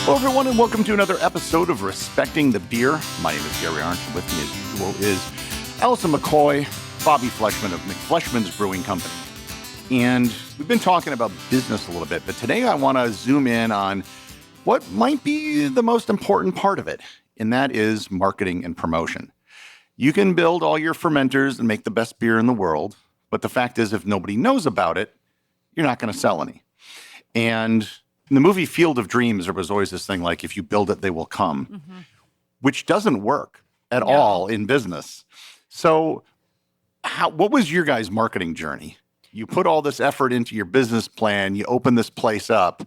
Hello, everyone, and welcome to another episode of Respecting the Beer. My name is Gary Arndt. With me, as usual, is Allison McCoy, Bobby Fleshman of McFleshman's Brewing Company. And we've been talking about business a little bit, but today I want to zoom in on what might be the most important part of it, and that is marketing and promotion. You can build all your fermenters and make the best beer in the world, but the fact is, if nobody knows about it, you're not going to sell any. And in the movie Field of Dreams, there was always this thing like, if you build it, they will come, which doesn't work at all in business. So what was your guys' marketing journey? You put all this effort into your business plan. You open this place up.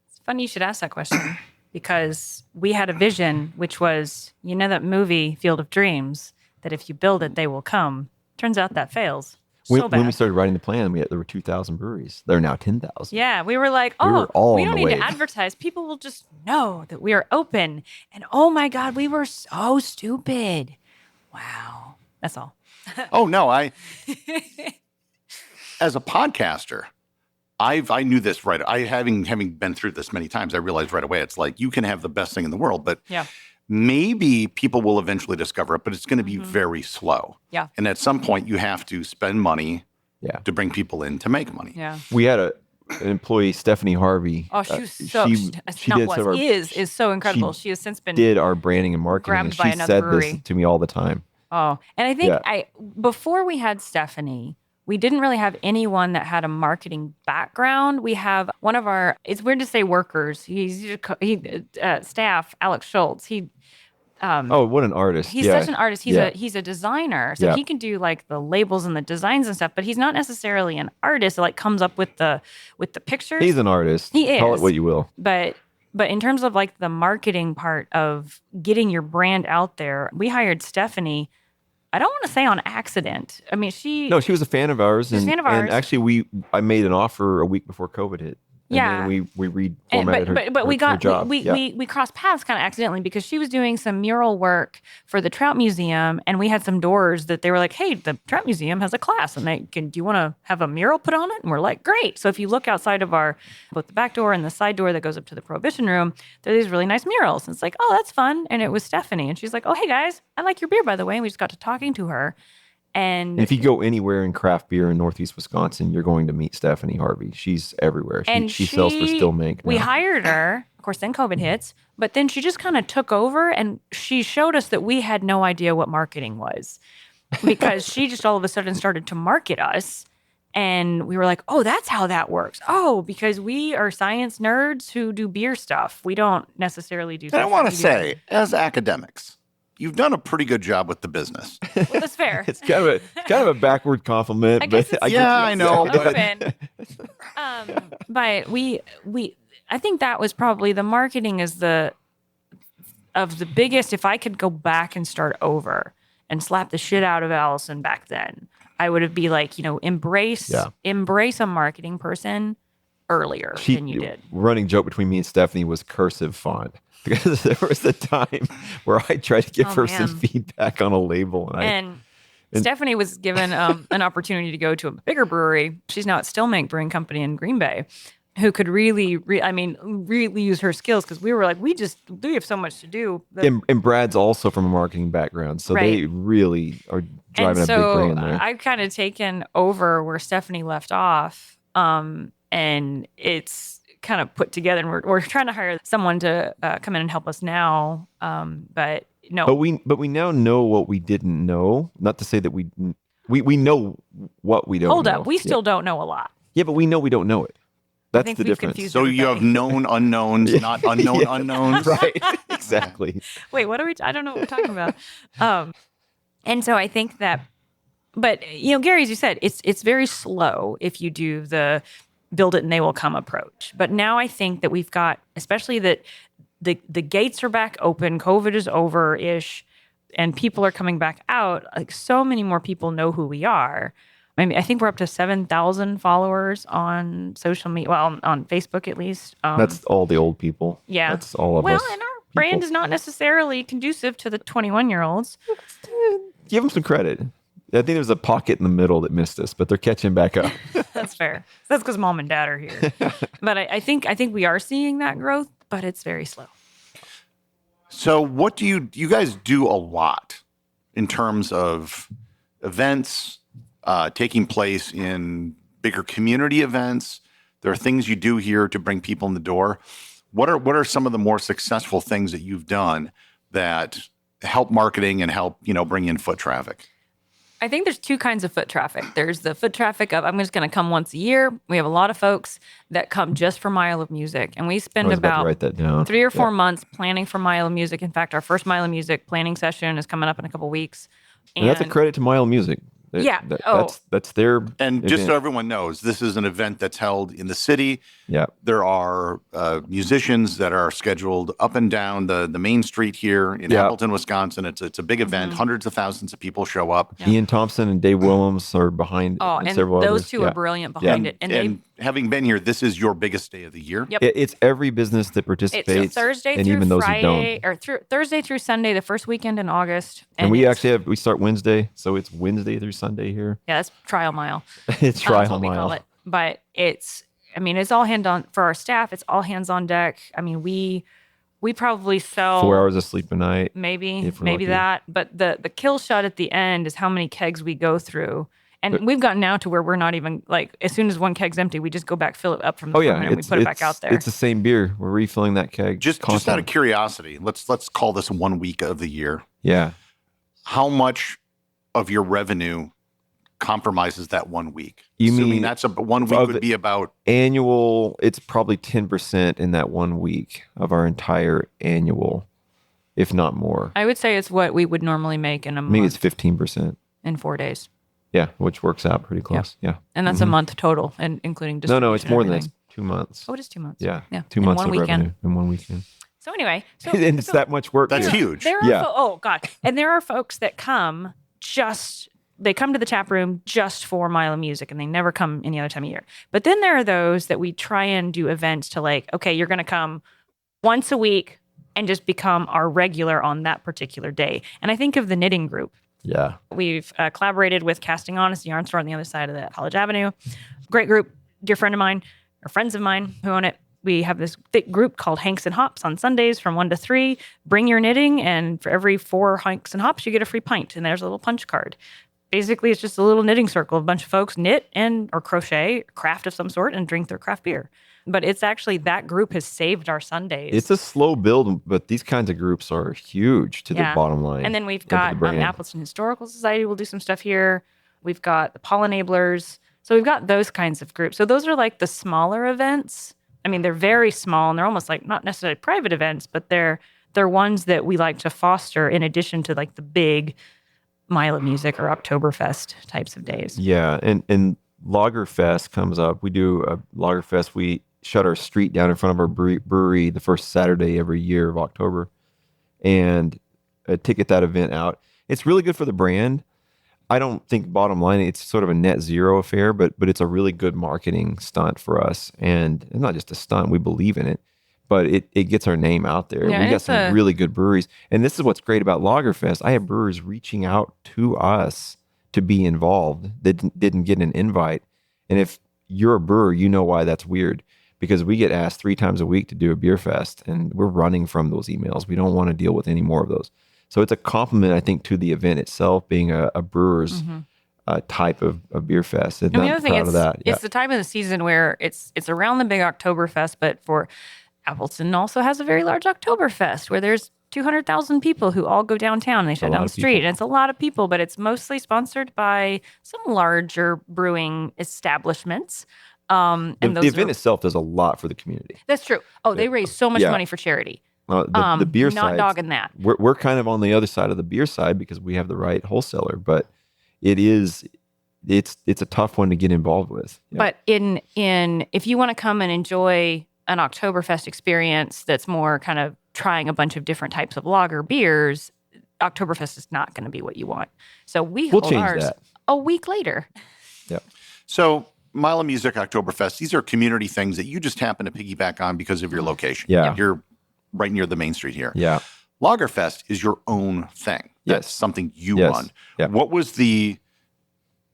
It's funny you should ask that question because we had a vision, which was, you know, that movie Field of Dreams, that if you build it, they will come. Turns out that fails. When we started writing the plan, there were 2,000 breweries. There are now 10,000. Yeah, we were like, we don't need to advertise. People will just know that we are open. And oh my God, we were so stupid. Wow. That's all. Oh, no. As a podcaster, I knew this right. Having been through this many times, I realized right away, it's like, you can have the best thing in the world, but maybe people will eventually discover it, but it's going to be very slow. Yeah. And at some point, you have to spend money to bring people in to make money. Yeah. We had an employee, Stephanie Harvey. Oh, she was is so incredible. She has since been did our branding and marketing. Grabbed and by she another said brewery. this to me all the time. Oh, and I think before we had Stephanie, we didn't really have anyone that had a marketing background. We have one of our, it's weird to say workers. He's staff, Alex Schultz. What an artist. He's such an artist. He's a designer. So he can do like the labels and the designs and stuff, but he's not necessarily an artist that like comes up with the pictures. He's an artist. He is. Call it what you will. But in terms of like the marketing part of getting your brand out there, we hired Stephanie. I don't want to say on accident. I mean, she was a fan of ours. And actually, I made an offer a week before COVID hit. And then we reformatted her job. We crossed paths kind of accidentally because she was doing some mural work for the Trout Museum, and we had some doors that they were like, "Hey, the Trout Museum has a class, and do you want to have a mural put on it?" And we're like, "Great!" So if you look outside of both the back door and the side door that goes up to the Prohibition Room, there are these really nice murals. And it's like, "Oh, that's fun!" And it was Stephanie, and she's like, "Oh, hey guys, I like your beer, by the way." And we just got to talking to her. And if you go anywhere in craft beer in Northeast Wisconsin, you're going to meet Stephanie Harvey. She's everywhere. She sells for Still Make. We hired her. Of course, then COVID hits. But then she just kind of took over, and she showed us that we had no idea what marketing was. Because she just all of a sudden started to market us. And we were like, oh, that's how that works. Oh, because we are science nerds who do beer stuff. We don't necessarily do stuff. And I want to say, as academics, you've done a pretty good job with the business. Well, that's fair. It's kind of a backward compliment. I know. But I think that was probably the marketing is the biggest. If I could go back and start over and slap the shit out of Allison back then, I would have be like, embrace a marketing person earlier than you did. Running joke between me and Stephanie was cursive font. Because there was a time where I tried to give her some feedback on a label. And Stephanie was given an opportunity to go to a bigger brewery. She's now at Still Make Brewing Company in Green Bay, who could really use her skills because we were like, we have so much to do. And Brad's also from a marketing background, so they really are driving a big brand there. I've kind of taken over where Stephanie left off, and it's kind of put together, and we're trying to hire someone to come in and help us now. But we now know what we didn't know. Not to say that we know what we don't know. Hold up, we still don't know a lot. Yeah, but we know we don't know it. That's the difference. So you have known unknowns, not unknown unknowns. Right, exactly. Wait, what are we? I don't know what we're talking about. And so I think that, but Gary, as you said, it's very slow if you do the build it and they will come approach. But now I think that we've got, especially that the gates are back open, COVID is over-ish, and people are coming back out. Like so many more people know who we are. I mean, I think we're up to 7,000 followers on social media. Well, on Facebook at least. That's all the old people. Yeah, that's all of us. Well, and our brand is not necessarily conducive to the 21-year-olds. Give them some credit. I think there's a pocket in the middle that missed us, but they're catching back up. That's fair. That's because mom and dad are here. But I think we are seeing that growth. but it's very slow. So what do you guys do a lot in terms of events taking place in bigger community events? There are things you do here to bring people in the door. What are some of the more successful things that you've done that help marketing and help, bring in foot traffic? I think there's two kinds of foot traffic. There's the foot traffic of I'm just going to come once a year. We have a lot of folks that come just for Mile of Music, and we spend about write that down. 3 or 4 months planning for Mile of Music. In fact, our first Mile of Music planning session is coming up in a couple weeks. And that's a credit to Mile Music. That's their And event. just so everyone knows, this is an event that's held in the city. Yeah. There are musicians that are scheduled up and down the main street here in Appleton, Wisconsin. It's a big event. Hundreds of thousands of people show up. Yeah. Ian Thompson and Dave Willems are behind. Oh, and several those others. two are brilliant behind it. And having been here, this is your biggest day of the year. Yep. It's every business that participates. It's Thursday and through even those Friday, who don't. or through Thursday through Sunday, the first weekend in August. And we it's- actually we start Wednesday, so it's Wednesday through Sunday here. Yeah, that's trial mile. It's That's trial what we call mile. it. But it's all hand on for our staff. It's all hands on deck. I mean, we probably sell 4 hours of sleep a night. maybe if we're lucky. that. But the kill shot at the end is how many kegs we go through. And we've gotten now to where we're not even as soon as one keg's empty, we just go back, fill it up from the front and we put it back out there. It's the same beer. We're refilling that keg. Just out constantly. of curiosity, let's call this 1 week of the year. Yeah. How much of your revenue compromises that 1 week? You Assuming mean that's 1 week of would the- be about Annual, it's probably 10% in that 1 week of our entire annual, if not more. I would say it's what we would normally make in a Maybe month it's 15%. in 4 days. Yeah, which works out pretty close. Yeah. And that's a month total, and including distribution. No, it's more and than everything. that. 2 months. Oh, it is 2 months. Yeah. Yeah. 2 In months one of weekend. revenue in 1 weekend. So anyway, And it's that much work. That's here. huge. There are Yeah. oh God, and there are folks that come they come to the tap room just for Mile of Music, and they never come any other time of year. But then there are those that we try and do events to okay, you're going to come once a week and just become our regular on that particular day. And I think of the knitting group. Yeah. We've collaborated with Casting On, it's the yarn store on the other side of the College Avenue. Great group, dear friend of mine, or friends of mine who own it. We have this thick group called Hanks and Hops on Sundays from 1 to 3. Bring your knitting, and for every 4 Hanks and Hops, you get a free pint. And there's a little punch card. Basically, it's just a little knitting circle. A bunch of folks knit or crochet, craft of some sort, and drink their craft beer. But it's actually that group has saved our Sundays. It's a slow build, but these kinds of groups are huge to the bottom line. And then we've and to the got brand. Appleton Historical Society will do some stuff here. We've got the Pollinablers. So we've got those kinds of groups. So those are like the smaller events. I mean, they're very small, and they're almost like not necessarily private events, but they're ones that we like to foster in addition to like the big Mile of Music or Oktoberfest types of days. Yeah, and Lagerfest comes up. We do a Lagerfest. We shut our street down in front of our brewery the first Saturday every year of October, and to get that event out. It's really good for the brand. I don't think bottom line it's sort of a net zero affair, but it's a really good marketing stunt for us, and it's not just a stunt. We believe in it, but it gets our name out there. Yeah, We got it's some really good breweries, and this is what's great about Lagerfest. I have brewers reaching out to us to be involved that didn't get an invite, and if you're a brewer, you know why that's weird, because we get asked 3 times a week to do a beer fest, and we're running from those emails. We don't want to deal with any more of those. So it's a compliment, I think, to the event itself being a brewer's type of beer fest. And And the I'm other thing, proud of that. it's the time of the season where it's around the big Oktoberfest, but for Appleton also has a very large Oktoberfest where there's 200,000 people who all go downtown and they shut lot down the of street. people. And it's a lot of people, but it's mostly sponsored by some larger brewing establishments. And The those event are, itself does a lot for the community. that's true. Oh, they raise so much Yeah. money for charity. The beer not side, dogging that. we're kind of on the other side of the beer side because we have the right wholesaler, but it's a tough one to get involved with. Yeah. But in if you want to come and enjoy an Oktoberfest experience that's more kind of trying a bunch of different types of lager beers, Oktoberfest is not going to be what you want. So we'll hold change ours that. a week later. Yeah. So Mile of Music, Oktoberfest, these are community things that you just happen to piggyback on because of your location. Yeah. You're right near the main street here. Yeah. Lagerfest is your own thing. That's Yes. something you Yes. run. Yeah. What was the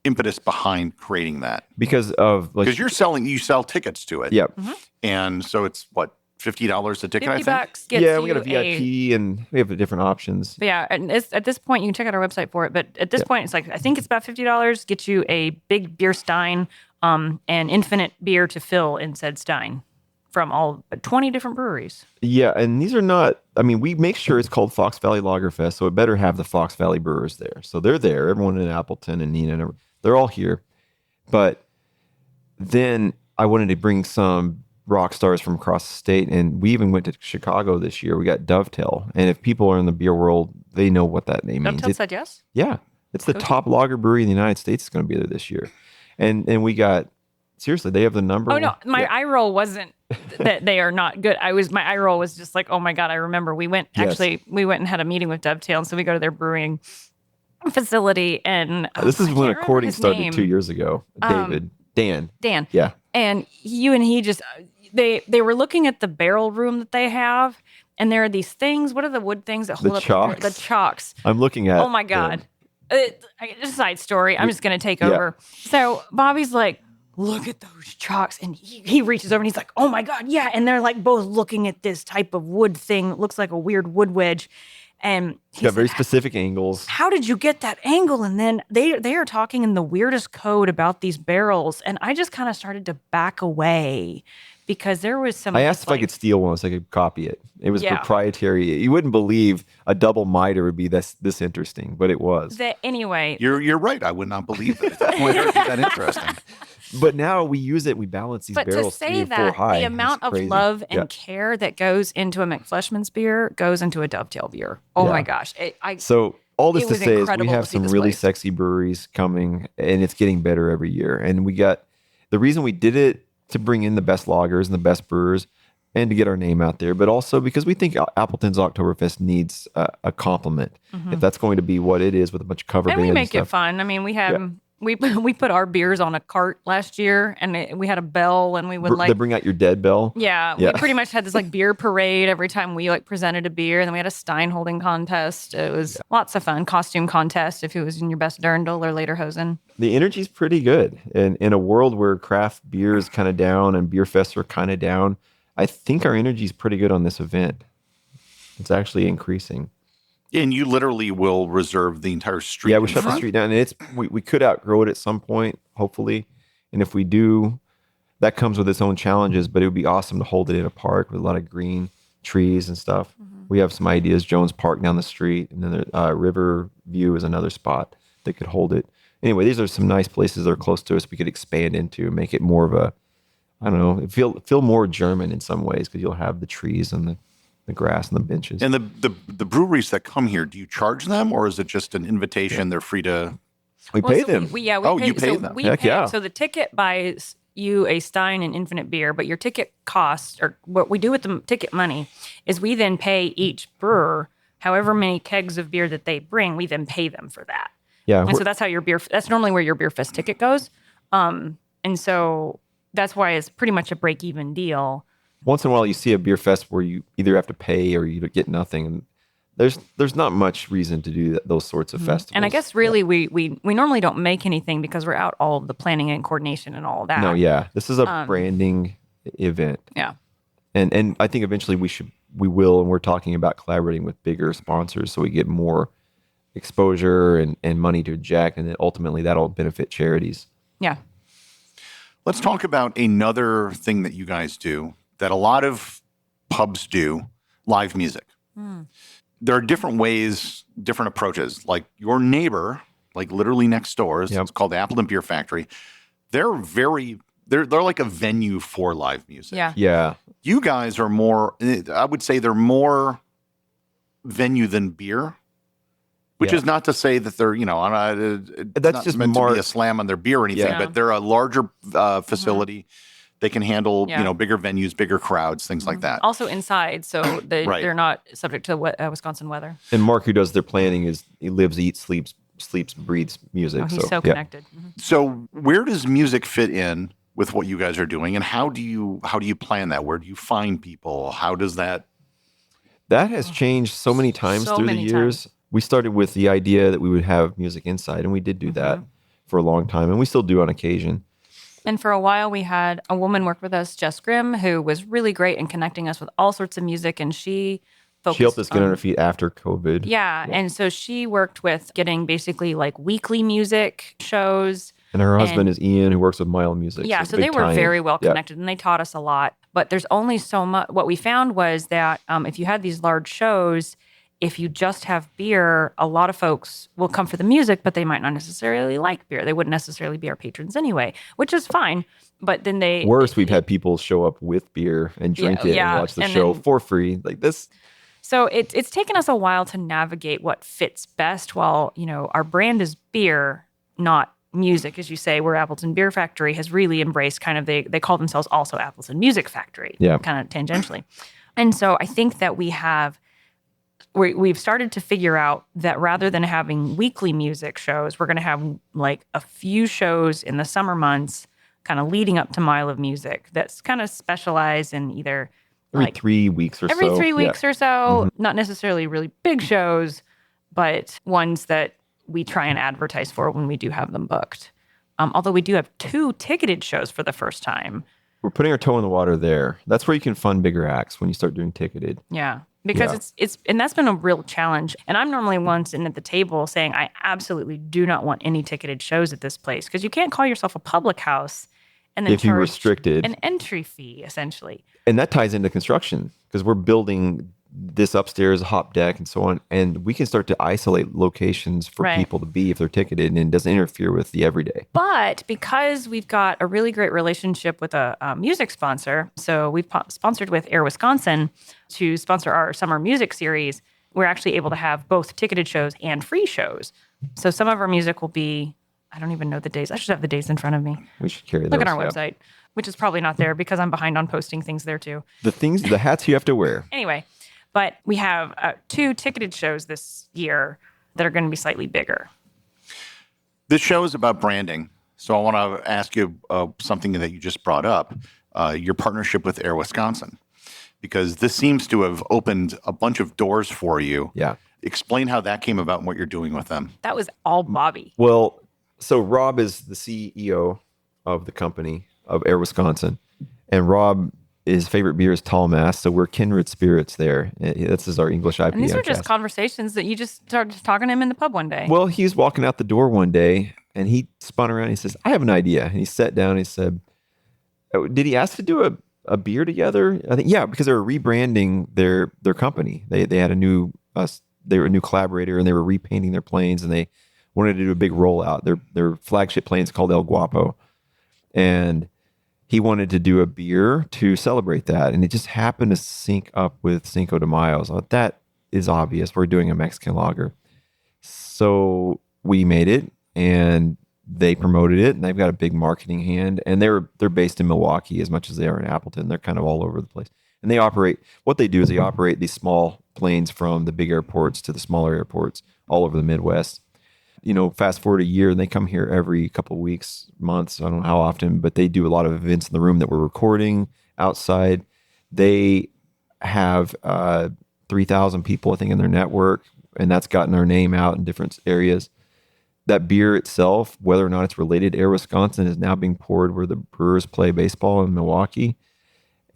impetus behind creating that? Because of Because you sell tickets to it. Yep. And so it's what, $50 a ticket, I think. $50 gets Yeah, we got a you VIP and we have different options. Yeah, and at this point, you can check out our website for it. But at this point, it's like I think it's about $50. Gets you a big beer stein, and infinite beer to fill in said stein from all 20 different breweries. Yeah, and these are not. I mean, we make sure it's called Fox Valley Lager Fest, so it better have the Fox Valley Brewers there. So they're there. Everyone in Appleton and Neenah, they're all here. But then I wanted to bring some rock stars from across the state, and we even went to Chicago this year. We got Dovetail, and if people are in the beer world, they know what that name means. Dovetail said yes? Yeah, it's the top lager brewery in the United States. Is going to be there this year, and we got seriously, they have the number. Oh no, my eye roll wasn't that they are not good. My eye roll was just like, oh my god, I remember we went and had a meeting with Dovetail, and so we go to their brewing facility, and this is I when can't According remember his started name. 2 years ago. Dan, yeah, and he just they were looking at the barrel room that they have, and there are these things. What are the wood things that hold The up chocks. The chocks? I'm looking at. Oh my god! Just a side story. I'm just gonna take Yeah. over. So Bobby's like, look at those chalks, and he reaches over and he's like, oh my god, yeah. And they're like both looking at this type of wood thing. It looks like a weird wood wedge, and It's got he's very like, specific angles. how did you get that angle? And then they are talking in the weirdest code about these barrels, and I just kind of started to back away because there was some. I asked if I could steal one so I could copy it. It was Yeah. proprietary. You wouldn't believe a double miter would be this interesting, but it was. Anyway. You're right. I would not believe that. Why is that interesting? But now we use it. We balance these But to barrels say 3 and 4 that high. the amount It's of crazy. love and Yeah. care that goes into a McFleshman's beer goes into a Dovetail beer. Oh Yeah. my gosh! So all this It to was say is we incredible have to see some this really place. sexy breweries coming, and it's getting better every year. And we got the reason we did it to bring in the best lagers and the best brewers, and to get our name out there, but also because we think Appleton's Oktoberfest needs a compliment. If that's going to be what it is with a bunch of cover and bands we make and it stuff. fun. I mean, we have we put our beers on a cart last year, and we had a bell, and we would They bring out your dead bell. Yeah, we pretty much had this like beer parade every time we like presented a beer, and then we had a stein holding contest. It was lots of fun. Costume contest if it was in your best dirndl or lederhosen. The energy's pretty good. And in a world where craft beer is kind of down and beer fests are kind of down, I think our energy's pretty good on this event. It's actually increasing. And you literally will reserve the entire street. Yeah, we in shut the front. street down, and we could outgrow it at some point, hopefully. And if we do, that comes with its own challenges. But it would be awesome to hold it in a park with a lot of green trees and stuff. We have some ideas. Jones Park down the street, and then River View is another spot that could hold it. Anyway, these are some nice places that are close to us. We could expand into and make it more of a, I don't know, feel more German in some ways because you'll have the trees and the grass and the benches. And the breweries that come here, do you charge them, or is it just an invitation? They're free to. we pay them. You pay them. We Heck pay. yeah. So the ticket buys you a stein and infinite beer, but your ticket cost, or what we do with the ticket money, is we then pay each brewer however many kegs of beer that they bring. We then pay them for that. Yeah, And so that's how that's normally where your beer fest ticket goes. And so that's why it's pretty much a break even deal. once in a while you see a beer fest where you either have to pay or you get nothing. And there's not much reason to do those sorts of festivals. And I guess really we normally don't make anything because we're out all of the planning and coordination and all of that. No, yeah, this is a branding event. Yeah. And I think eventually we will, and we're talking about collaborating with bigger sponsors so we get more exposure and money to Jack, and then ultimately that'll benefit charities. Yeah. Let's talk about another thing that you guys do that a lot of pubs do, live music. There are different ways, different approaches. Like your neighbor, like literally next door, it's called the Appleton Beer Factory. They're like a venue for live music. Yeah. Yeah. You guys are more, I would say they're more venue than beer, which is not to say that they're, it's That's not just meant to more- be a slam on their beer or anything, Yeah. but they're a larger facility. They can handle, bigger venues, bigger crowds, things like that. Also inside, so Right. they're not subject to Wisconsin weather. And Mark, who does their planning, he lives, eats, sleeps, breathes music. Oh, he's so yeah. connected. Mhm. So where does music fit in with what you guys are doing, and how do you plan that? Where do you find people? How does that? That has changed so many times So through many the years. We started with the idea that we would have music inside, and we did do that for a long time, and we still do on occasion. And for a while, we had a woman work with us, Jess Grimm, who was really great in connecting us with all sorts of music. And she focused She helped us get on on our feet after COVID. Yeah. And so she worked with getting basically like weekly music shows. And her husband And- is Ian, who works with Mile Music. Yeah. it's a So big they were tie-in. very well Yeah. connected and they taught us a lot. But there's only so much. What we found was that if you had these large shows, if you just have beer, a lot of folks will come for the music, but they might not necessarily like beer. They wouldn't necessarily be our patrons anyway, which is fine. But then they Worse, we've had people show up with beer and drink it yeah, and watch the and show then- for free. Like this. So it's taken us a while to navigate what fits best while, our brand is beer, not music. As you say, where Appleton Beer Factory has really embraced kind of, they call themselves also Appleton Music Factory, Yeah. kind of tangentially. And so I think that we've started to figure out that rather than having weekly music shows, we're going to have like a few shows in the summer months kind of leading up to Mile of Music that's kind of specialized in either Every like 3 weeks or every so. 3 Yeah. weeks or so, not necessarily really big shows, but ones that we try and advertise for when we do have them booked. Although we do have 2 ticketed shows for the first time. We're putting our toe in the water there. That's where you can fund bigger acts when you start doing ticketed. Yeah. Because Yeah. it's and that's been a real challenge. And I'm normally one sitting at the table saying, I absolutely do not want any ticketed shows at this place because you can't call yourself a public house and then If you charge restricted. an entry fee, essentially. And that ties into construction because we're building this upstairs hop deck and so on. And we can start to isolate locations for Right. people to be if they're ticketed and it doesn't interfere with the everyday. But because we've got a really great relationship with a music sponsor, so we've sponsored with Air Wisconsin to sponsor our summer music series, we're actually able to have both ticketed shows and free shows. So some of our music will be, I don't even know the days. I should have the days in front of me. We should carry those. Look at our yeah. website, which is probably not there because I'm behind on posting things there too. The hats you have to wear. Anyway, but we have 2 ticketed shows this year that are going to be slightly bigger. This show is about branding. So I want to ask you something that you just brought up, your partnership with Air Wisconsin, because this seems to have opened a bunch of doors for you. Yeah. Explain how that came about and what you're doing with them. That was all Bobby. Well, so Rob is the CEO of the company of Air Wisconsin, and Rob, his favorite beer is Tall Mass, so we're kindred spirits there. This is our English IPA. And these are just cast. conversations that you just started talking to him in the pub one day. Well, he was walking out the door one day, and he spun around. And he says, "I have an idea." And he sat down. And he said, "Oh, did he ask to do a beer together?" I think yeah, because they were rebranding their company. They had a new they were a new collaborator, and they were repainting their planes, and they wanted to do a big rollout. Their flagship plane is called El Guapo, and he wanted to do a beer to celebrate that, and it just happened to sync up with Cinco de Mayo. So that is obvious. We're doing a Mexican lager, so we made it, and they promoted it, and they've got a big marketing hand. And they're based in Milwaukee as much as they are in Appleton. They're kind of all over the place, and they operate. What they do is they operate these small planes from the big airports to the smaller airports all over the Midwest. Fast forward a year, and they come here every couple of weeks, months. I don't know how often, but they do a lot of events in the room that we're recording outside. They have 3,000 people, I think, in their network, and that's gotten our name out in different areas. That beer itself, whether or not it's related to Air Wisconsin, is now being poured where the Brewers play baseball in Milwaukee,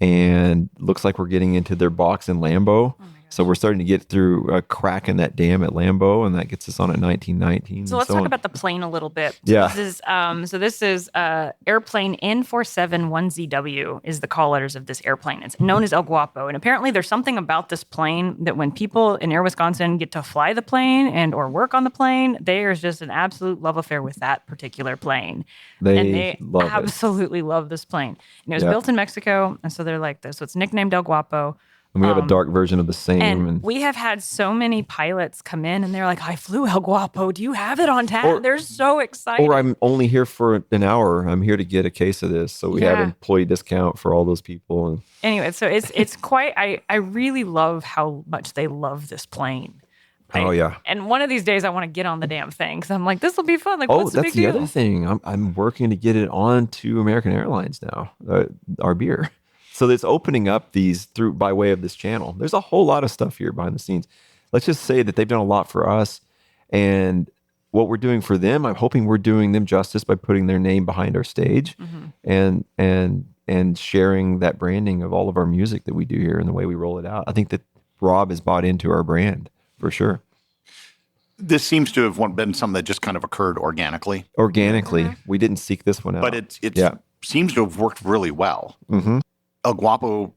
and looks like we're getting into their box in Lambeau. So we're starting to get through a crack in that dam at Lambeau, and that gets us on at 1919. So let's talk about the plane a little bit. Yeah. This is airplane N471ZW is the call letters of this airplane. It's known as El Guapo, and apparently there's something about this plane that when people in Air Wisconsin get to fly the plane and or work on the plane, there's just an absolute love affair with that particular plane. They love it. absolutely love this plane. And it was Yeah. built in Mexico, and so they're like this. So it's nicknamed El Guapo. And we have a dark version of the same. And we have had so many pilots come in and they're like, I flew El Guapo. Do you have it on tap? They're so excited. Or I'm only here for an hour. I'm here to get a case of this. So we have Yeah. employee discount for all those people. And Anyway, so it's quite, I really love how much they love this plane. oh yeah. And one of these days I want to get on the damn thing because I'm like, this will be fun. Like, Oh, what's the that's big the deal? other thing. I'm working to get it on to American Airlines now, our beer. So it's opening up these through by way of this channel. There's a whole lot of stuff here behind the scenes. Let's just say that they've done a lot for us, and what we're doing for them, I'm hoping we're doing them justice by putting their name behind our stage and sharing that branding of all of our music that we do here and the way we roll it out. I think that Rob has bought into our brand for sure. This seems to have been something that just kind of occurred organically. We didn't seek this one out. But it seems to have worked really well. El Guapo,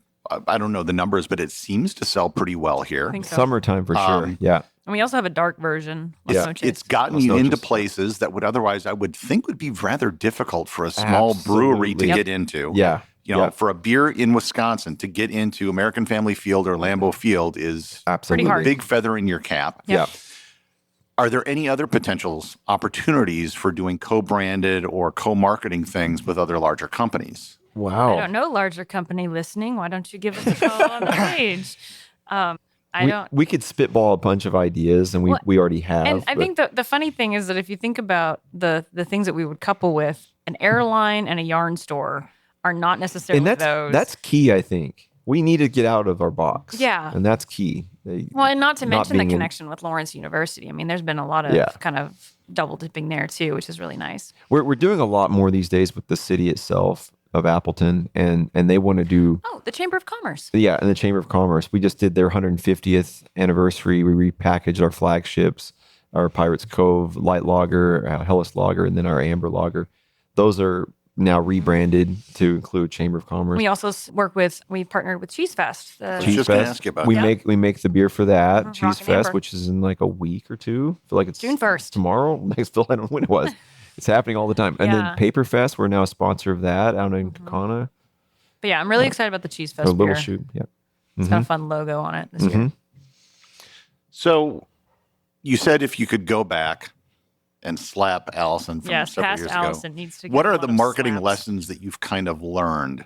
I don't know the numbers, but it seems to sell pretty well here. I think so. Summertime for sure. Yeah. And we also have a dark version. Las Noches. It's gotten you into places that would otherwise, I would think, would be rather difficult for a small brewery to get into. Yeah. You know, for a beer in Wisconsin to get into American Family Field or Lambeau Field is absolutely pretty hard. Big feather in your cap. Yeah. Are there any other opportunities for doing co-branded or co-marketing things with other larger companies? Wow. I don't know, larger company listening. Why don't you give us a call on the page? We could spitball a bunch of ideas, and we already have. And I think the funny thing is that if you think about the things that we would couple with, an airline and a yarn store are not necessarily those. That's key, I think. We need to get out of our box. Yeah. And that's key. Well, and not to mention the connection with Lawrence University. I mean, there's been a lot of kind of double dipping there too, which is really nice. We're doing a lot more these days with the city itself of Appleton, and they want to do... Oh, the Chamber of Commerce. Yeah, and the Chamber of Commerce. We just did their 150th anniversary. We repackaged our flagships, our Pirates Cove Light Lager, Hellas Lager, and then our Amber Lager. Those are now rebranded to include Chamber of Commerce. We also we've partnered with Cheese Fest. I was just going to ask you about that. We make the beer for that, Cheese Rock and Fest, Amber. which is in like a week or two. I feel like it's June 1st. Tomorrow. I don't know when it was. It's happening all the time. And then Paper Fest, we're now a sponsor of that out in Kaukauna. But yeah, I'm really excited about the Cheese Fest A little beer. shoot, yeah. It's got a fun logo on it this year. So you said if you could go back and slap Allison from several years Allison ago. Needs to get What a are lot the of marketing slaps. lessons that you've kind of learned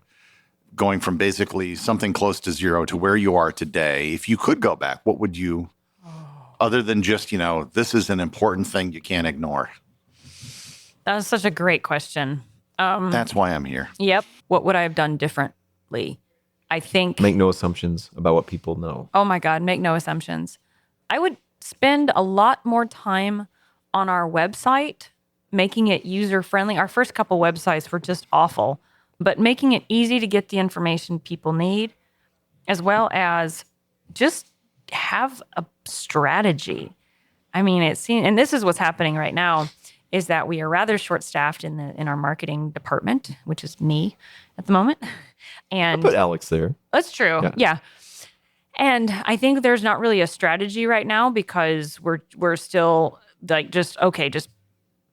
going from basically something close to zero to where you are today? If you could go back, what would you, other than just, this is an important thing you can't ignore? That was such a great question. That's why I'm here. Yep. What would I have done differently? I think... Make no assumptions about what people know. Oh my God, make no assumptions. I would spend a lot more time on our website, making it user-friendly. Our first couple websites were just awful, but making it easy to get the information people need, as well as just have a strategy. I mean, and this is what's happening right now, is that we are rather short-staffed in our marketing department, which is me at the moment. And I'll put Alex there. that's true. Yeah. And I think there's not really a strategy right now because we're still like just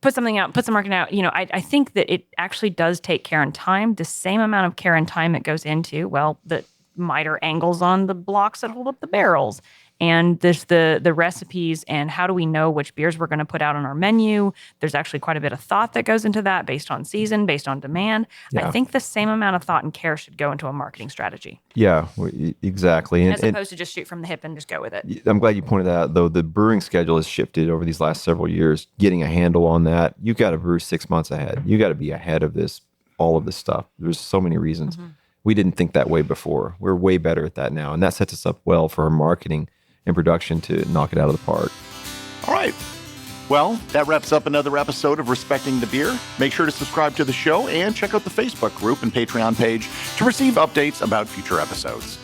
put something out, put some marketing out. I think that it actually does take care and time, the same amount of care and time it goes into, the miter angles on the blocks that hold up the barrels. And there's the recipes and how do we know which beers we're going to put out on our menu. There's actually quite a bit of thought that goes into that based on season, based on demand. Yeah. I think the same amount of thought and care should go into a marketing strategy. Yeah, exactly. As opposed to just shoot from the hip and just go with it. I'm glad you pointed that out, though. The brewing schedule has shifted over these last several years. Getting a handle on that, you got to brew 6 months ahead. You got to be ahead of all of this stuff. There's so many reasons. We didn't think that way before. We're way better at that now. And that sets us up well for our marketing and production to knock it out of the park. All right. Well, that wraps up another episode of Respecting the Beer. Make sure to subscribe to the show and check out the Facebook group and Patreon page to receive updates about future episodes.